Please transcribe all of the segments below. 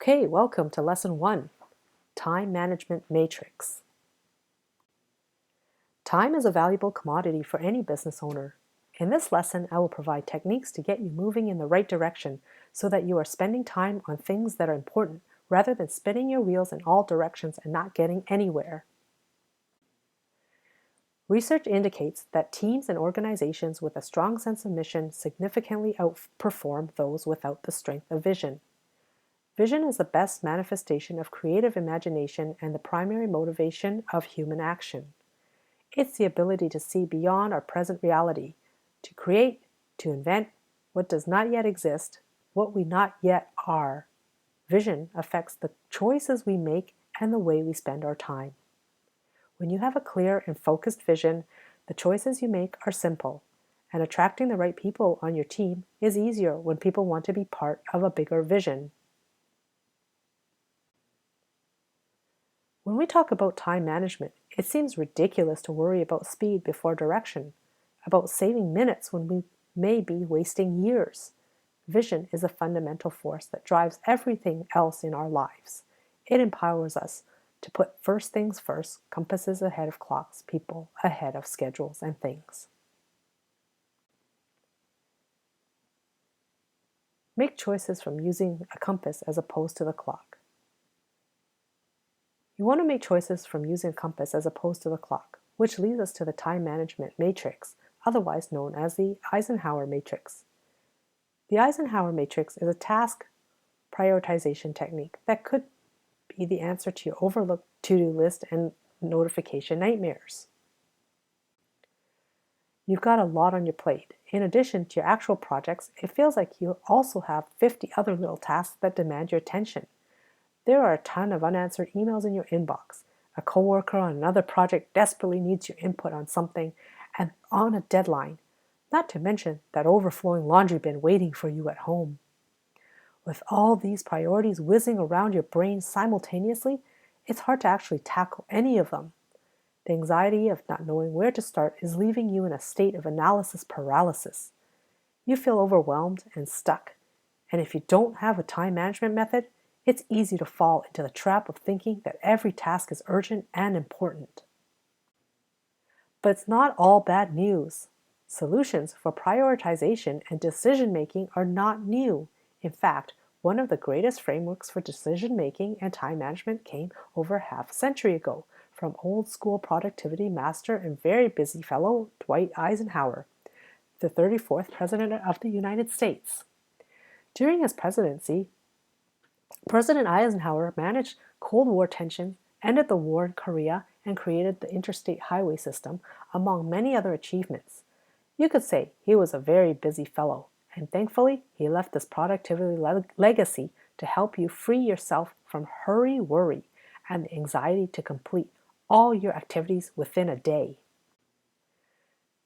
Okay, welcome to Lesson 1, Time Management Matrix. Time is a valuable commodity for any business owner. In this lesson, I will provide techniques to get you moving in the right direction so that you are spending time on things that are important rather than spinning your wheels in all directions and not getting anywhere. Research indicates that teams and organizations with a strong sense of mission significantly outperform those without the strength of vision. Vision is the best manifestation of creative imagination and the primary motivation of human action. It's the ability to see beyond our present reality, to create, to invent what does not yet exist, what we not yet are. Vision affects the choices we make and the way we spend our time. When you have a clear and focused vision, the choices you make are simple, and attracting the right people on your team is easier when people want to be part of a bigger vision. When we talk about time management, it seems ridiculous to worry about speed before direction, about saving minutes when we may be wasting years. Vision is a fundamental force that drives everything else in our lives. It empowers us to put first things first, compasses ahead of clocks, people ahead of schedules and things. Make choices from using a compass as opposed to the clock. You want to make choices from using a compass as opposed to the clock, which leads us to the time management matrix, otherwise known as the Eisenhower Matrix. The Eisenhower Matrix is a task prioritization technique that could be the answer to your overlooked to-do list and notification nightmares. You've got a lot on your plate. In addition to your actual projects, it feels like you also have 50 other little tasks that demand your attention. There are a ton of unanswered emails in your inbox. A coworker on another project desperately needs your input on something and on a deadline, not to mention that overflowing laundry bin waiting for you at home. With all these priorities whizzing around your brain simultaneously, it's hard to actually tackle any of them. The anxiety of not knowing where to start is leaving you in a state of analysis paralysis. You feel overwhelmed and stuck, and if you don't have a time management method, it's easy to fall into the trap of thinking that every task is urgent and important. But it's not all bad news. Solutions for prioritization and decision-making are not new. In fact, one of the greatest frameworks for decision-making and time management came over half a century ago from old-school productivity master and very busy fellow Dwight Eisenhower, the 34th President of the United States. During his presidency, President Eisenhower managed Cold War tensions, ended the war in Korea, and created the interstate highway system, among many other achievements. You could say he was a very busy fellow, and thankfully he left this productivity legacy to help you free yourself from hurry-worry and the anxiety to complete all your activities within a day.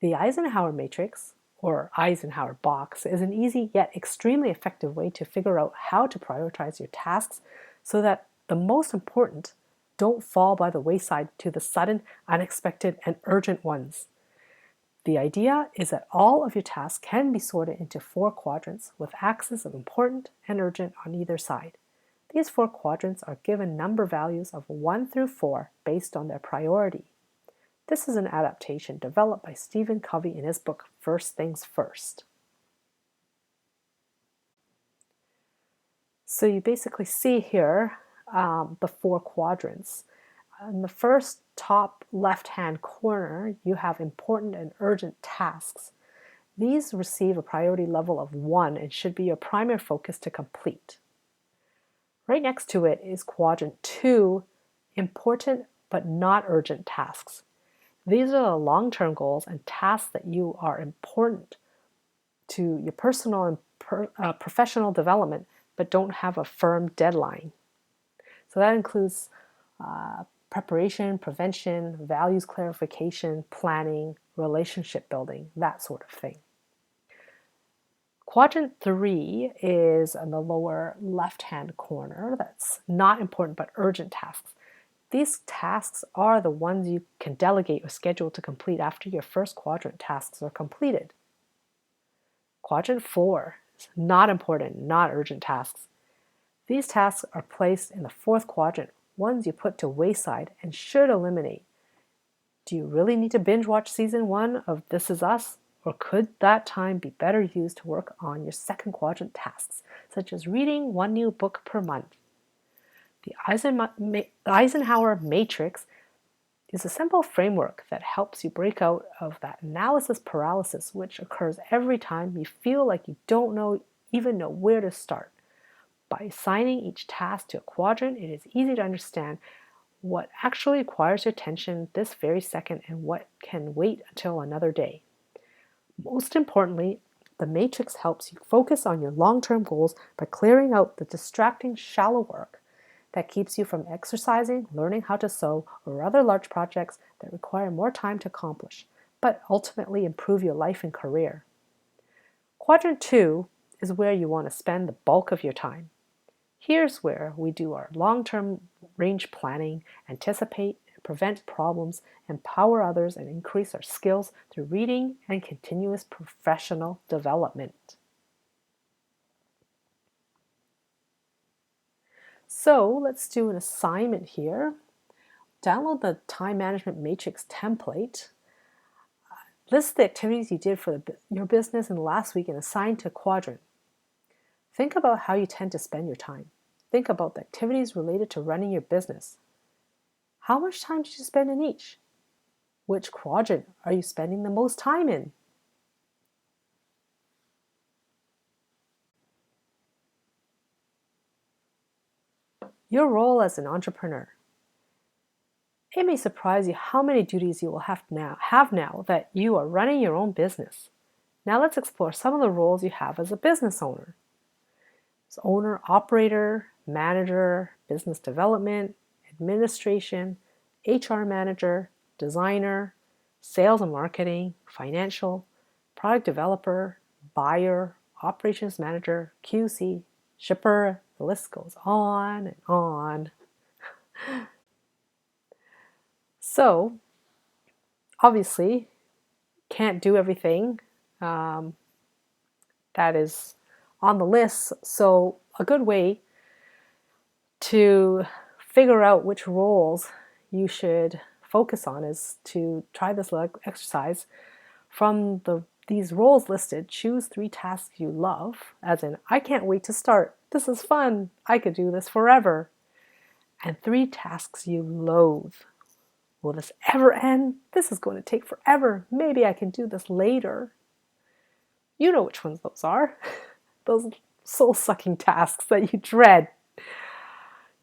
The Eisenhower Matrix, or Eisenhower box, is an easy yet extremely effective way to figure out how to prioritize your tasks so that the most important don't fall by the wayside to the sudden, unexpected, and urgent ones. The idea is that all of your tasks can be sorted into 4 quadrants with axes of important and urgent on either side. These 4 quadrants are given number values of 1 through 4 based on their priority. This is an adaptation developed by Stephen Covey in his book, First Things First. So you basically see here the 4 quadrants. In the first top left-hand corner, you have important and urgent tasks. These receive a priority level of 1 and should be your primary focus to complete. Right next to it is quadrant 2, important but not urgent tasks. These are the long-term goals and tasks that you are important to your personal and professional development, but don't have a firm deadline. So that includes preparation, prevention, values clarification, planning, relationship building, that sort of thing. Quadrant 3 is in the lower left-hand corner. That's not important but urgent tasks. These tasks are the ones you can delegate or schedule to complete after your first quadrant tasks are completed. Quadrant 4 is not important, not urgent tasks. These tasks are placed in the fourth quadrant, ones you put to wayside and should eliminate. Do you really need to binge watch season 1 of This Is Us? Or could that time be better used to work on your second quadrant tasks, such as reading one new book per month? The Eisenhower Matrix is a simple framework that helps you break out of that analysis paralysis, which occurs every time you feel like you don't even know where to start. By assigning each task to a quadrant, it is easy to understand what actually requires your attention this very second and what can wait until another day. Most importantly, the matrix helps you focus on your long-term goals by clearing out the distracting shallow work that keeps you from exercising, learning how to sew, or other large projects that require more time to accomplish, but ultimately improve your life and career. Quadrant 2 is where you want to spend the bulk of your time. Here's where we do our long-term range planning, anticipate and prevent problems, empower others, and increase our skills through reading and continuous professional development. So let's do an assignment here. Download the Time Management Matrix template. List the activities you did for your business in the last week and assign to a quadrant. Think about how you tend to spend your time. Think about the activities related to running your business. How much time did you spend in each? Which quadrant are you spending the most time in? Your role as an entrepreneur. It may surprise you how many duties you will have now that you are running your own business. Now let's explore some of the roles you have as a business owner. As owner, operator, manager, business development, administration, HR manager, designer, sales and marketing, financial, product developer, buyer, operations manager, QC, shipper, the list goes on and on. So, obviously, can't do everything that is on the list. So, a good way to figure out which roles you should focus on is to try this exercise. From these roles listed, choose 3 tasks you love, as in, I can't wait to start. This is fun. I could do this forever. And 3 tasks you loathe. Will this ever end? This is going to take forever. Maybe I can do this later. You know which ones those are. Those soul-sucking tasks that you dread.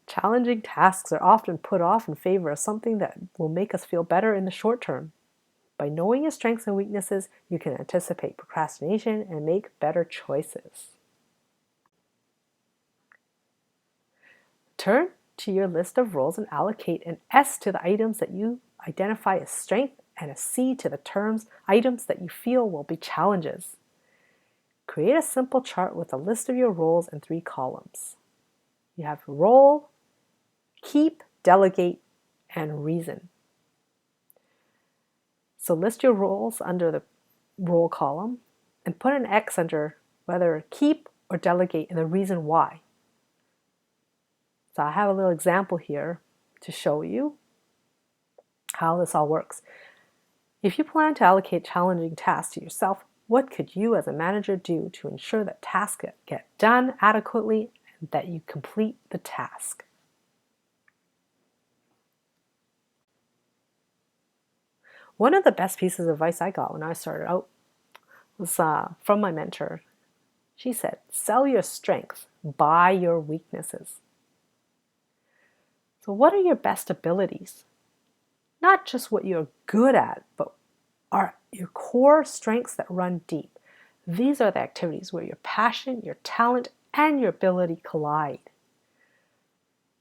Challenging tasks are often put off in favor of something that will make us feel better in the short term. By knowing your strengths and weaknesses, you can anticipate procrastination and make better choices. Turn to your list of roles and allocate an S to the items that you identify as strength and a C to the items that you feel will be challenges. Create a simple chart with a list of your roles in 3 columns. You have role, keep, delegate, and reason. So list your roles under the role column and put an X under whether keep or delegate and the reason why. So I have a little example here to show you how this all works. If you plan to allocate challenging tasks to yourself, what could you as a manager do to ensure that tasks get done adequately and that you complete the task? One of the best pieces of advice I got when I started out was from my mentor. She said, sell your strengths, buy your weaknesses. So what are your best abilities? Not just what you're good at, but are your core strengths that run deep. These are the activities where your passion, your talent, and your ability collide.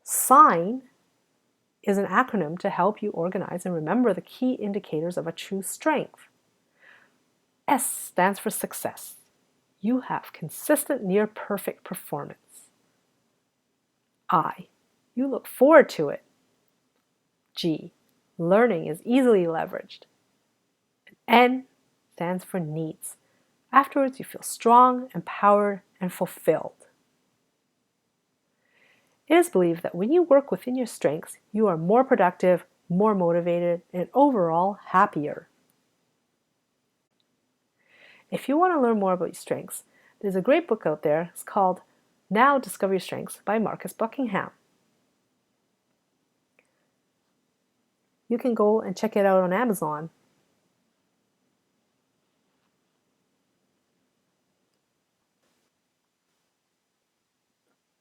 SIGN is an acronym to help you organize and remember the key indicators of a true strength. S stands for success. You have consistent near-perfect performance. I, you look forward to it. G, learning is easily leveraged. N stands for needs. Afterwards, you feel strong, empowered, and fulfilled. It is believed that when you work within your strengths, you are more productive, more motivated, and overall happier. If you want to learn more about your strengths, there's a great book out there. It's called Now Discover Your Strengths by Marcus Buckingham. You can go and check it out on Amazon